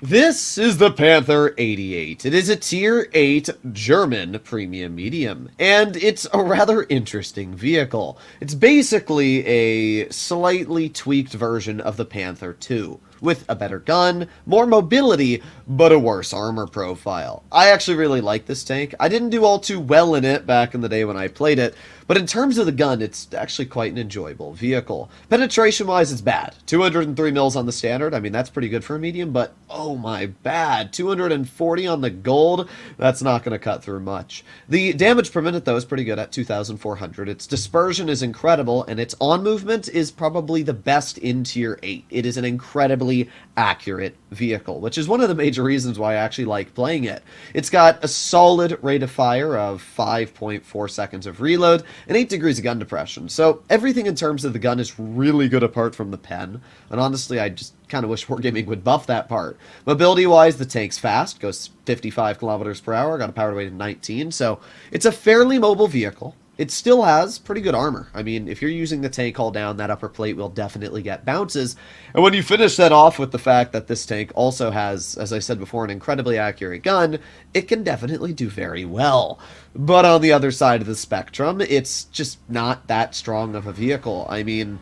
This is the Panther 88. It is a Tier 8 German premium medium, and it's a rather interesting vehicle. It's basically a slightly tweaked version of the Panther 2, with a better gun, more mobility, but a worse armor profile. I actually really like this tank. I didn't do all too well in it back in the day when I played it, but in terms of the gun, it's actually quite an enjoyable vehicle. Penetration-wise, it's bad. 203 mils on the standard. I mean, that's pretty good for a medium, but oh my, bad. 240 on the gold. That's not going to cut through much. The damage per minute, though, is pretty good at 2,400. Its dispersion is incredible, and its on-movement is probably the best in Tier 8. It is an incredibly accurate vehicle, which is one of the major reasons why I actually like playing it. It's got a solid rate of fire of 5.4 seconds of reload and 8 degrees of gun depression. So everything in terms of the gun is really good apart from the pen. And honestly, I just kind of wish Wargaming would buff that part. Mobility-wise, the tank's fast, goes 55 kilometers per hour, got a power weight of 19, so it's a fairly mobile vehicle. It still has pretty good armor. I mean, if you're using the tank all down, that upper plate will definitely get bounces. And when you finish that off with the fact that this tank also has, as I said before, an incredibly accurate gun, it can definitely do very well. But on the other side of the spectrum, it's just not that strong of a vehicle. I mean,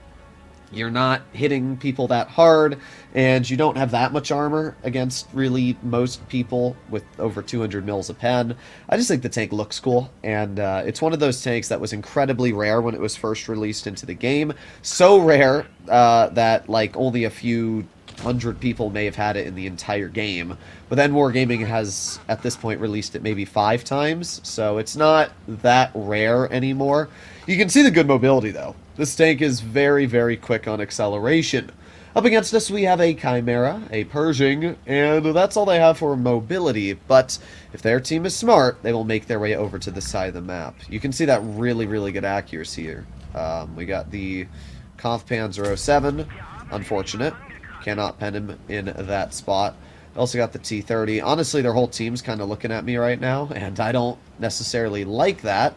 you're not hitting people that hard, and you don't have that much armor against really most people with over 200 mils a pen. I just think the tank looks cool, and it's one of those tanks that was incredibly rare when it was first released into the game. So rare that like only a few hundred people may have had it in the entire game. But then Wargaming has, at this point, released it maybe 5 times, so it's not that rare anymore. You can see the good mobility, though. This tank is very, very quick on acceleration. Up against us, we have a Chimera, a Pershing, and that's all they have for mobility. But if their team is smart, they will make their way over to the side of the map. You can see that really, really good accuracy here. We got the Panzer 07, unfortunate. Cannot pen him in that spot. Also got the T-30. Honestly, their whole team's kind of looking at me right now, and I don't necessarily like that.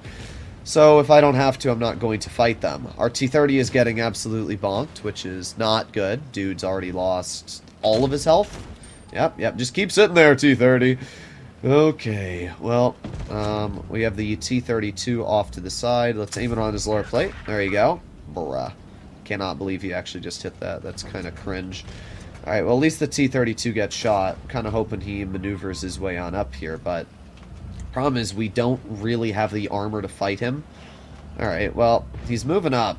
So if I don't have to, I'm not going to fight them. Our T-30 is getting absolutely bonked, which is not good. Dude's already lost all of his health. Yep, just keep sitting there, T-30. Okay, well, we have the T-32 off to the side. Let's aim it on his lower plate. There you go. Bruh. Cannot believe he actually just hit that. That's kind of cringe. Alright, well, at least the T-32 gets shot. Kind of hoping he maneuvers his way on up here, but problem is we don't really have the armor to fight him. Alright, well, he's moving up.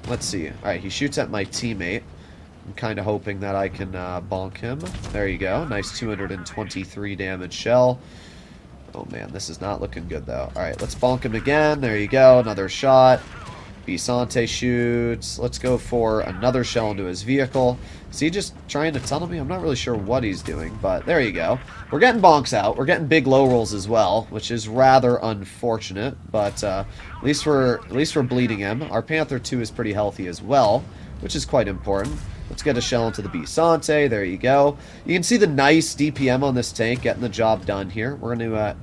Let's see. Alright, he shoots at my teammate. I'm kind of hoping that I can bonk him. There you go. Nice 223 damage shell. Oh man, this is not looking good though. Alright, let's bonk him again. There you go. Another shot. Bisante shoots. Let's go for another shell into his vehicle. Is he just trying to tunnel me? I'm not really sure what he's doing, but there you go. We're getting bonks out. We're getting big low rolls as well, which is rather unfortunate, but at least we're bleeding him. Our Panther 2 is pretty healthy as well, which is quite important. Let's get a shell into the Bisante. There you go. You can see the nice DPM on this tank getting the job done here. We're going to,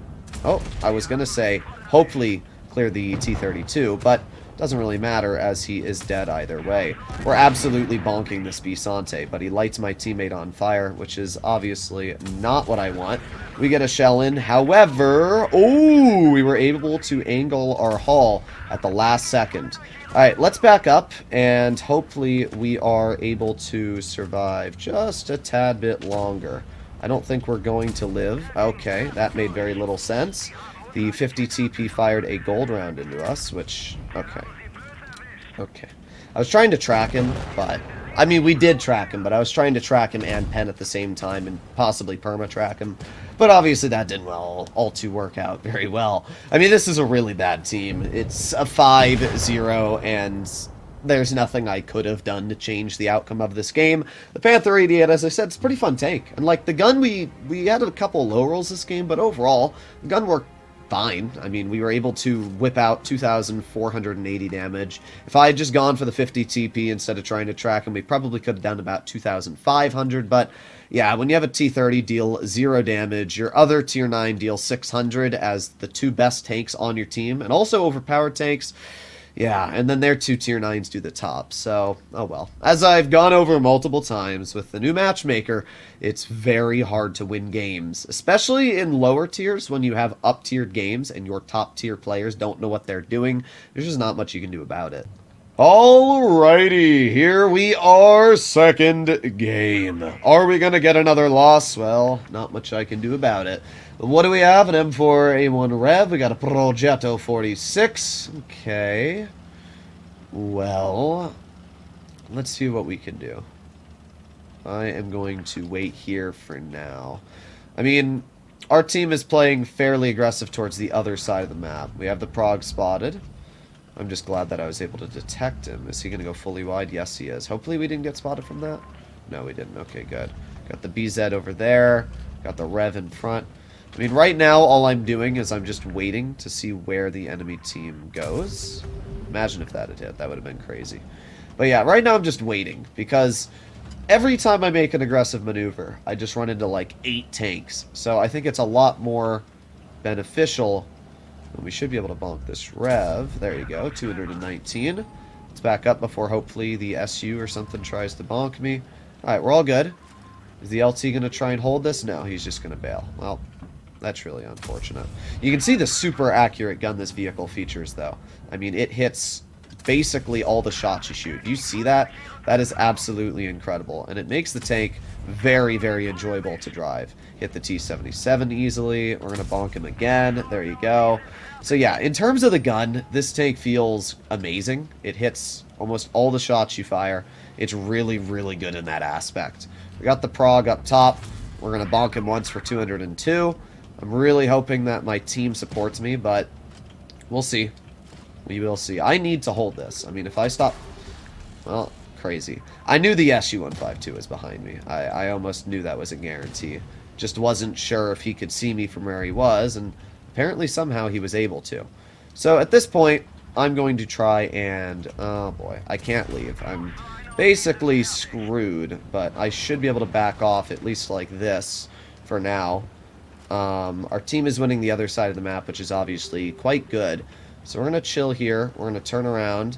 oh, I was going to say, hopefully clear the T-32, but doesn't really matter as he is dead either way. We're absolutely bonking this Bisante, but he lights my teammate on fire, which is obviously not what I want. We get a shell in, however, oh, we were able to angle our hull at the last second. Alright, let's back up, and hopefully we are able to survive just a tad bit longer. I don't think we're going to live. Okay, that made very little sense. The 50 TP fired a gold round into us, which, okay. I was trying to track him, but, I mean, we did track him, but I was trying to track him and pen at the same time and possibly perma-track him. But obviously that didn't all too work out very well. I mean, this is a really bad team. It's a 5-0, and there's nothing I could have done to change the outcome of this game. The Panther 88, as I said, it's a pretty fun tank. And like the gun, we had a couple low rolls this game, but overall, the gun worked fine. I mean, we were able to whip out 2,480 damage. If I had just gone for the 50 TP instead of trying to track him, we probably could have done about 2,500, but yeah, when you have a T-30 deal 0 damage, your other Tier 9 deal 600 as the 2 best tanks on your team, and also overpowered tanks, Yeah, and then their two tier 9s do the top, so, oh well. As I've gone over multiple times, with the new matchmaker, it's very hard to win games, especially in lower tiers when you have up-tiered games and your top-tier players don't know what they're doing. There's just not much you can do about it. Alrighty, here we are, second game. Are we going to get another loss? Well, not much I can do about it. What do we have? An M4A1 Rev. We got a Progetto 46. Okay. Well, let's see what we can do. I am going to wait here for now. I mean, our team is playing fairly aggressive towards the other side of the map. We have the Prog spotted. I'm just glad that I was able to detect him. Is he going to go fully wide? Yes, he is. Hopefully we didn't get spotted from that. No, we didn't. Okay, good. Got the BZ over there. Got the Rev in front. I mean, right now, all I'm doing is I'm just waiting to see where the enemy team goes. Imagine if that had hit. That would have been crazy. But yeah, right now I'm just waiting, because every time I make an aggressive maneuver, I just run into like 8 tanks. So I think it's a lot more beneficial. And we should be able to bonk this Rev. There you go, 219. Let's back up before hopefully the SU or something tries to bonk me. Alright, we're all good. Is the LT going to try and hold this? No, he's just going to bail. Well, that's really unfortunate. You can see the super accurate gun this vehicle features, though. I mean, it hits basically all the shots you shoot. Do you see that? That is absolutely incredible. And it makes the tank very, very enjoyable to drive. Hit the T-77 easily. We're going to bonk him again. There you go. So yeah, in terms of the gun, this tank feels amazing. It hits almost all the shots you fire. It's really, really good in that aspect. We got the Prog up top. We're going to bonk him once for 202. I'm really hoping that my team supports me, but we'll see. We will see. I need to hold this. I mean, if I stop... Well, crazy. I knew the SU-152 was behind me. I almost knew that was a guarantee. Just wasn't sure if he could see me from where he was, and apparently somehow he was able to. So at this point, I'm going to try and... Oh boy, I can't leave. I'm basically screwed, but I should be able to back off at least like this for now. Our team is winning the other side of the map, which is obviously quite good. So we're going to chill here. We're going to turn around.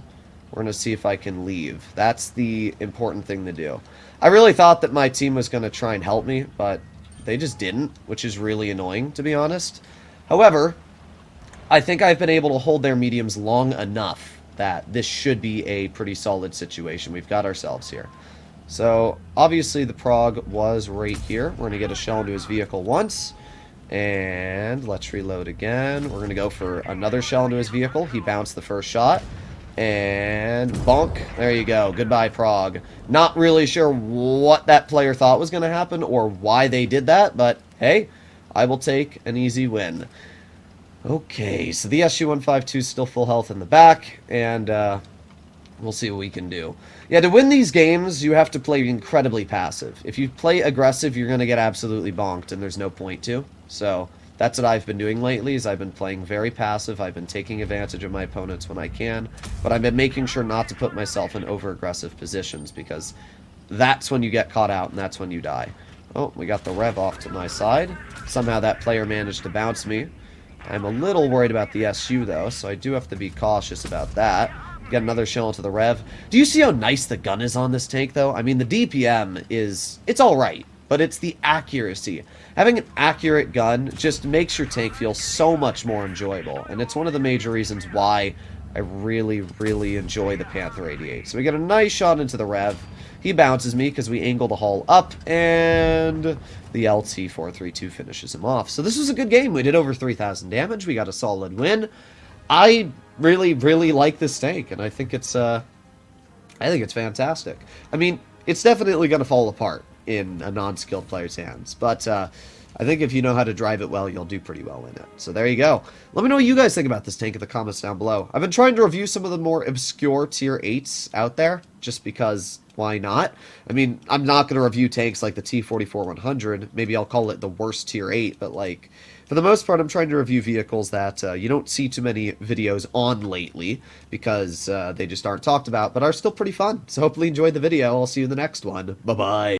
We're going to see if I can leave. That's the important thing to do. I really thought that my team was going to try and help me, but they just didn't, which is really annoying, to be honest. However, I think I've been able to hold their mediums long enough that this should be a pretty solid situation. We've got ourselves here. So, obviously the Prog was right here. We're going to get a shell into his vehicle once. And let's reload again. We're going to go for another shell into his vehicle. He bounced the first shot. And bonk. There you go. Goodbye, Prog. Not really sure what that player thought was going to happen or why they did that, but hey, I will take an easy win. Okay, so the SU-152 is still full health in the back, and we'll see what we can do. Yeah, to win these games, you have to play incredibly passive. If you play aggressive, you're going to get absolutely bonked, and there's no point to. So that's what I've been doing lately, is I've been playing very passive. I've been taking advantage of my opponents when I can, but I've been making sure not to put myself in over-aggressive positions, because that's when you get caught out, and that's when you die. Oh, we got the Rev off to my side. Somehow that player managed to bounce me. I'm a little worried about the SU, though, so I do have to be cautious about that. Get another shell into the Rev. Do you see how nice the gun is on this tank, though? I mean, the DPM is... It's alright, but it's the accuracy. Having an accurate gun just makes your tank feel so much more enjoyable, and it's one of the major reasons why I really, really enjoy the Panther 88. So we get a nice shot into the Rev. He bounces me because we angle the hull up, and the LT-432 finishes him off. So this was a good game. We did over 3,000 damage. We got a solid win. I really, really like this tank, and I think it's fantastic. I mean, it's definitely going to fall apart in a non-skilled player's hands, but I think if you know how to drive it well, you'll do pretty well in it. So there you go. Let me know what you guys think about this tank in the comments down below. I've been trying to review some of the more obscure tier 8s out there, just because, why not? I mean, I'm not going to review tanks like the T-44-100. Maybe I'll call it the worst tier 8, but like, for the most part, I'm trying to review vehicles that you don't see too many videos on lately, because they just aren't talked about, but are still pretty fun. So hopefully you enjoyed the video. I'll see you in the next one. Bye-bye.